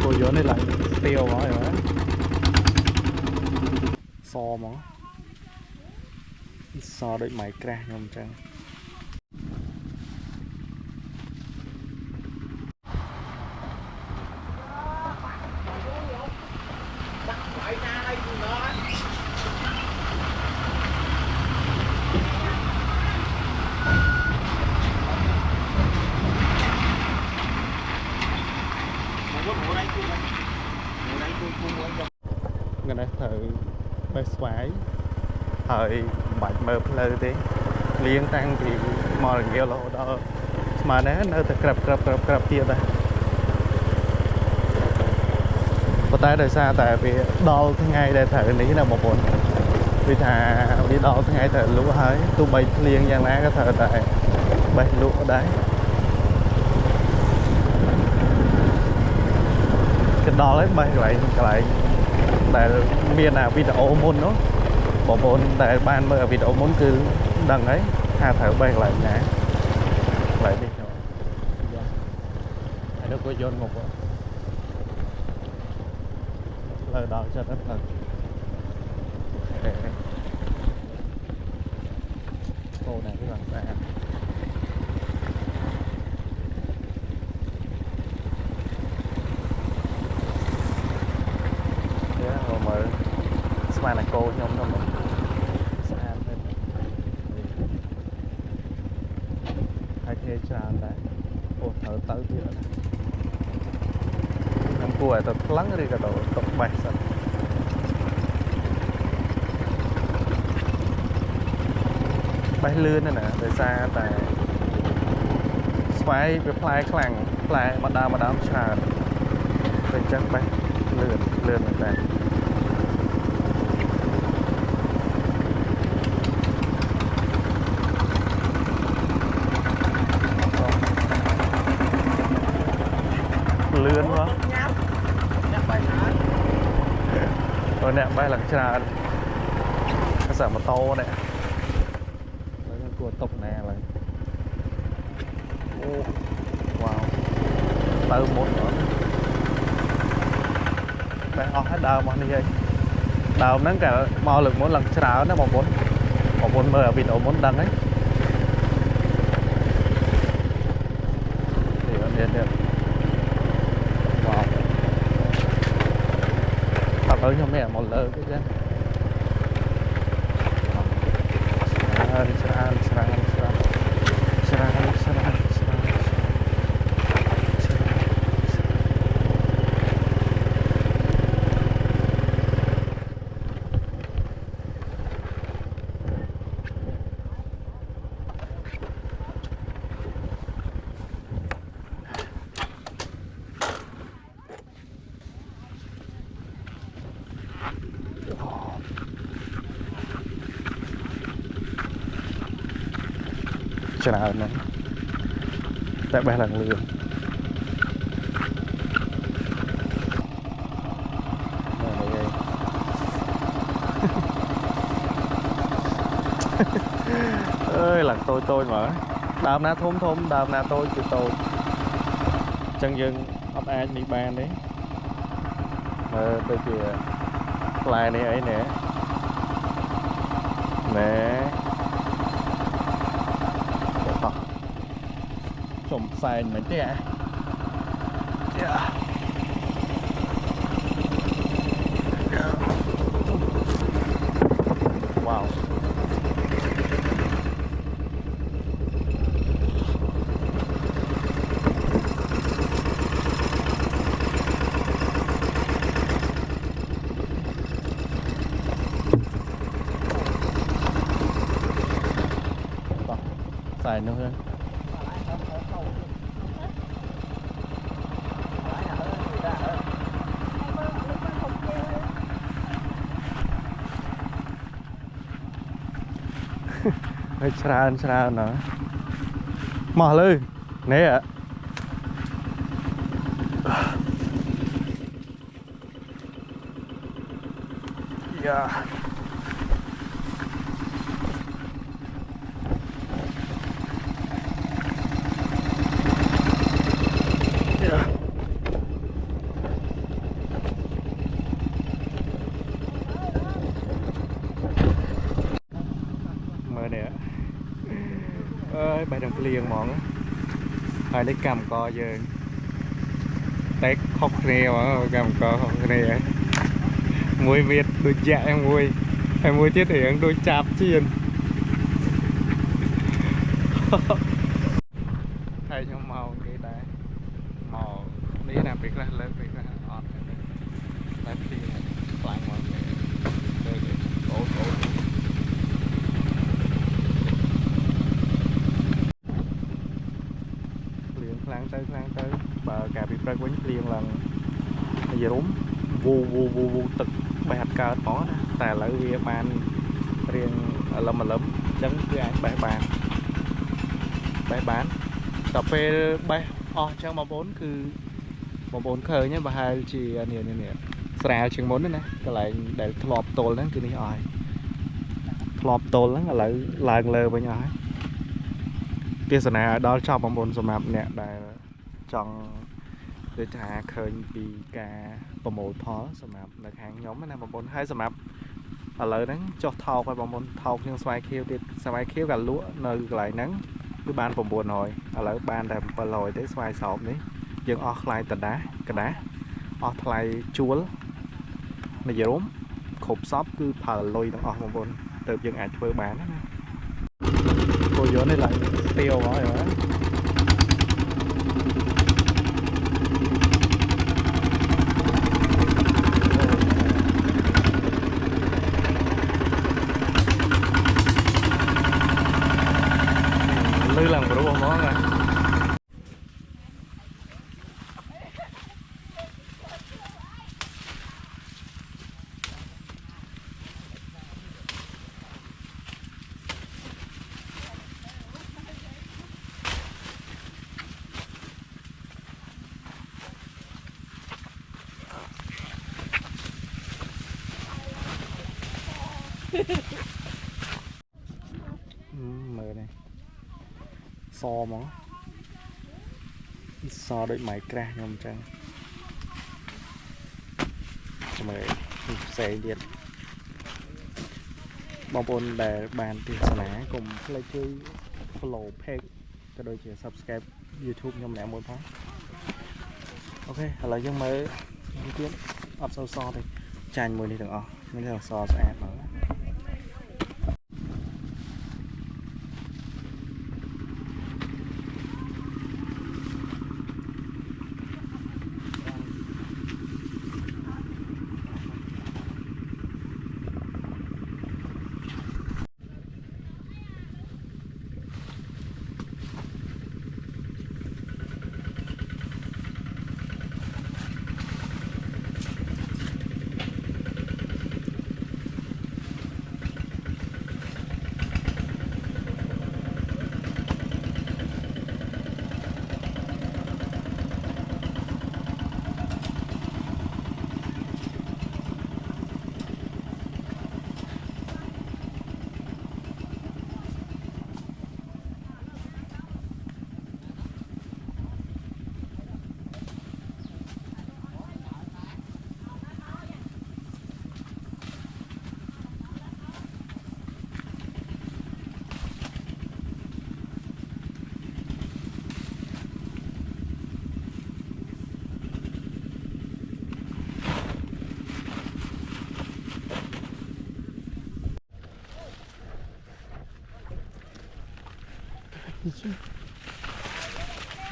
cô vô này lại tiêu quá rồi á so mà so đợi máy cra nhom trăng người này thử bê xoáy thời bạch mơ lơ tí liên tăng thì mò gheo lộ đó mà nó thật krập tia đây có tay đời xa tại vì đo thứ ngay để thử ní là một bốn vì thà đi đo thứ ngay thử lúa hơi tôi bay liên giang lá cái thử tại bay lúa đấy cái đo lấy bay lại tại miền nào video môn nó bộ môn tại ban mơ video môn cứ đằng ấy hà thử bay lại nhá lại đi hai đứa có vô một lời đo cho nó thật cô này cái bằng xa mở smile là cô nhóm đâu mà hai thế tràn đấy ô thở tới thì năm cua tập lắng đi cả đầu tập bài sẵn bay lươn này nè từ xa tại xoáy với fly khẳng fly mà đam tràn từ chắc bay lươn này này lươn quá rồi nè bay là trà cái sản mà to nè của tục nè là wow từ một nữa đây họ hết đào mà đi vậy đào nắng cả mò lực muốn lần trà nó một bốn mờ bị đổ muốn đăng ấy thì vẫn đến được wow tập tới cho mẹ một lơ cái chứ nào nữa tại ba lần lừa ơi lần tôi mở đào na thôm đào na tôi từ tôi chân dân ấp ai đi ban đấy mà tôi kìa lại này ấy nè trồng xài mấy thế à wow xài nữa hơn hơi tràn nữa mở lên nè ạ yeah. Yeah. Mở nè ơi bài đồng liền mọn á hai lấy cầm co giờ tét khóc nè mà cầm co khóc nè mùi miệt đôi dạ em mùi tiết hiện đôi chạp chiên thay cho màu cái đá màu ní nào biết là lớn biết là ọt đá kia lại mọi người đây cổ liền kháng tới bà cả bị rơi quánh liền lần giờ đúng vu tực bài hạt cao cóแต่lại vì bàn riêng lâm mà lấm chấn cứ ai bài bán cà phê bay trong mà bốn cứ mà bốn khơi nhé bà hai chị nè sào chừng bốn nữa cái lại để lọp tồn đó cứ đi hỏi lọp tồn đó lại lờ với nhau kia sân nào đó cho mà bốn sầm nè để chọn để trả khơi vì cả bờ mồi phó sầm là hàng nhóm này mà bốn hai sầm ở lại nắng cho thau phải bờ mồi thau nhưng xoay khiêu cả lúa nơi lại nắng cứ ban bờ buồn rồi ở lại ban đầm bờ lồi tới xoay sọp đấy nhưng offline tận đá cái đá offline chuối này giờ đúng khộp shop cứ phở lôi nó bờ buồn từ dân ảnh vừa bán cô vô này lại tiêu rồi đó lư làm của đúng món rồi mờ này so món so đợi máy cra nhom trăng mời xe điện bong bồn để bàn tiền sả cùng lấy chơi follow page cho đôi chị subscribe YouTube nhom lẻ một tháng ok là dân mới tiếp ập so thì chanh mùi đi thằng mình thằng so sẽ mở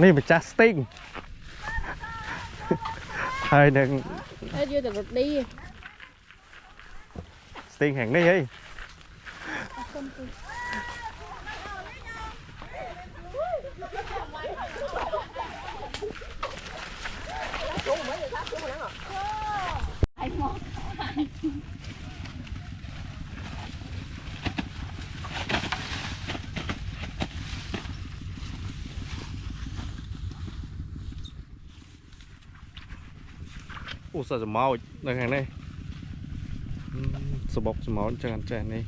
นี่เป็นจัสติงไทยหนึ่งchưa được đi สติงแห่งนี้เฮ้ย Ủa sao màu đây hàng này sờ bọc sờ máu cho anh chàng này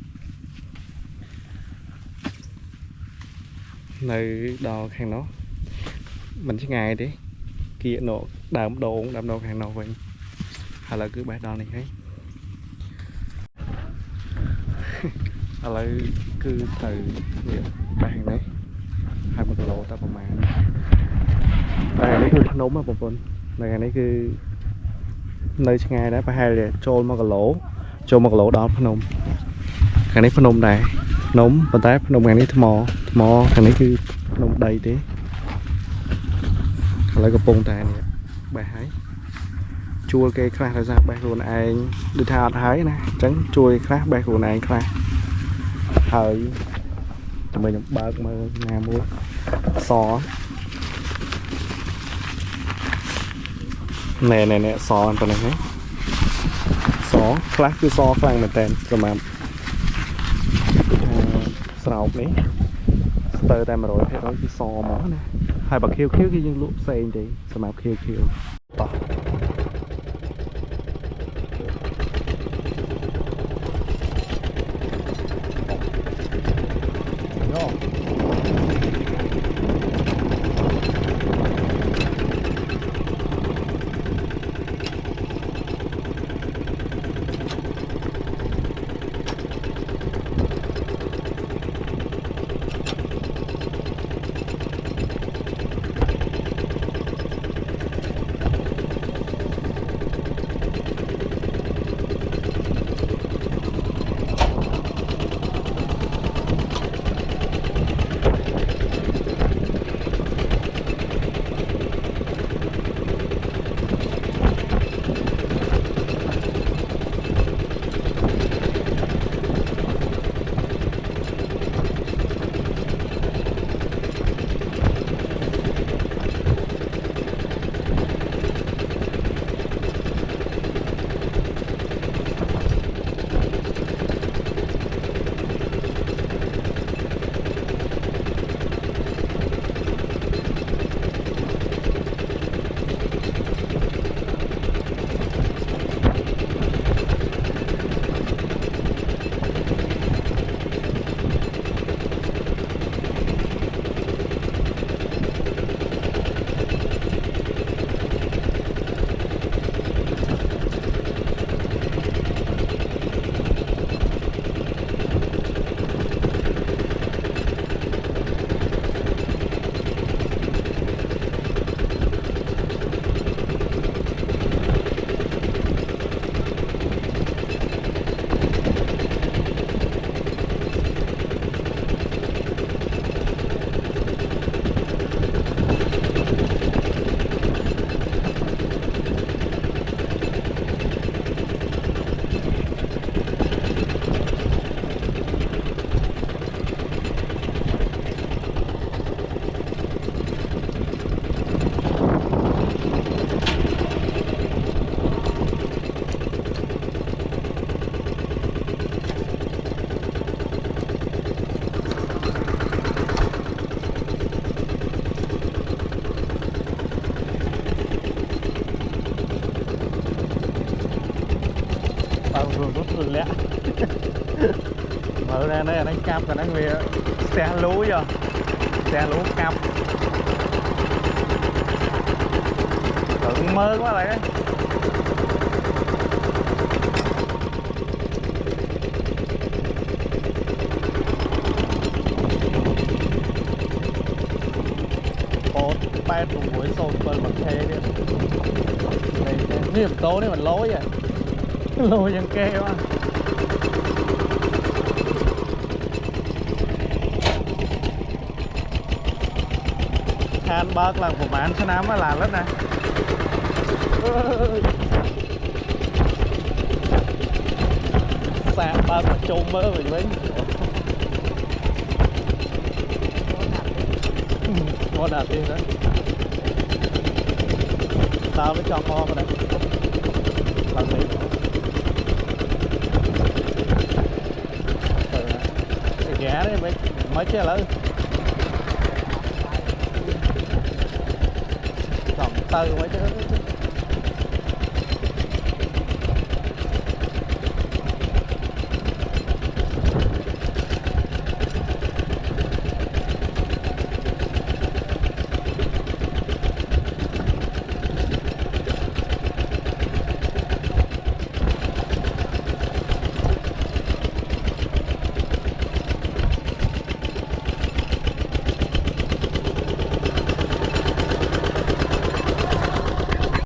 nơi đò hàng nó mình sẽ ngày đấy kia nổ đàm đồ hàng nào vậy hay là cứ bài đò này thấy hay là cứ từ bàn đấy 20 กิโล ta ประมาณแต่อันนี้คือพนมอ่ะผมคนแต่อันนี้คือnơi ngày đó phải hay là trôn một cái lỗ đó phnom cái này phnom này nóng và tái phnom cái này thò cái nàyคือphnom đầy thế lại cái bông tài này bài hái chua cây khai ra bài của anh đi thao hái nè tránh chui khác bài của này khai thời tụi mình bớt mà nhà mua sò nè sò anh tụi này thấy sò khác cứ sò khác mà tên rồi mà sào này từ tay mà rồi thấy đó cái sò mỏ nè hai bậc khiêu khi nhưng lúc xây thì sao mà khiêu to rút lẹ mở ra đây là đánh cam còn đang về xe lú giờ xe lú cam tưởng mơ quá lại đấy có bay cùng với sồn bơn bằng thế đi niềm tố này mình lối vậy lôi dân kê quá than bớt là của bạn sẽ nắm làm lắm nè xa bớt mà trôn mơ mình với mua đạt tiền đó tao mới cho kho vào đây làm gì ghé đấy mấy chứ lớn còn tư mấy chứ